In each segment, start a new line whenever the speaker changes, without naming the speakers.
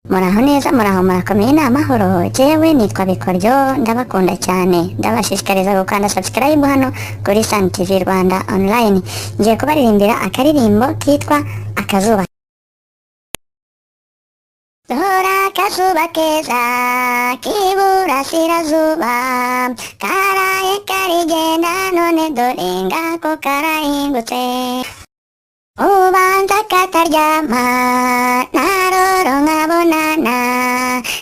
Muraho neza, muraho murakomeye, ni amahoro. Jewe nitwa Bikoryo, ndabakunda cyane, ndabashishikariza gukanda subscribe hano kuri Sun TV Rwanda online. Ngiye kubaririmbira akaririmbo kitwa akazuba. Dora akazuba keza k'iburasirazuba, karaye karigenda none dore ngako karahingutse. Ubanza kataryama naroro nkabonana,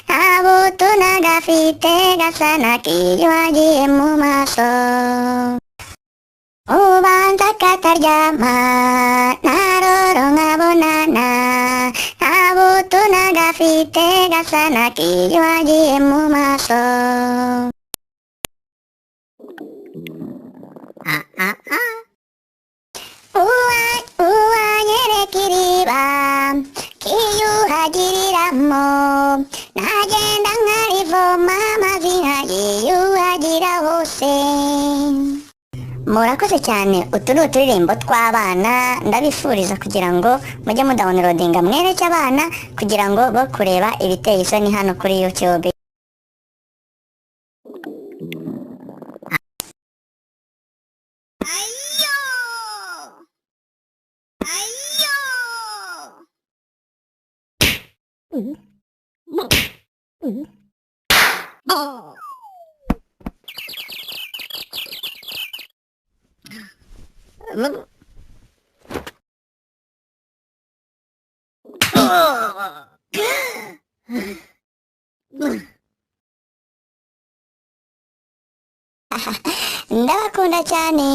ntabuto nagafite gasa n'akiyuhagiye mu maso. Ubanza kataryama naroro nkabonana, ntabuto nagafite gasa n'akiyuhagiye mu maso. Uwanyereka iriba kiyuhagiriramo, nagenda nkarivoma amazi nkayiyuhagira hose. Murakoze cyane. Utu ni uturirimbo tw'abana, ndabifuriza kugira ngo mujye mudownloadinga mwereke abana kugira ngo bo kureba ibiteye isoni hano kuri YouTube. Ndabakunda cyane.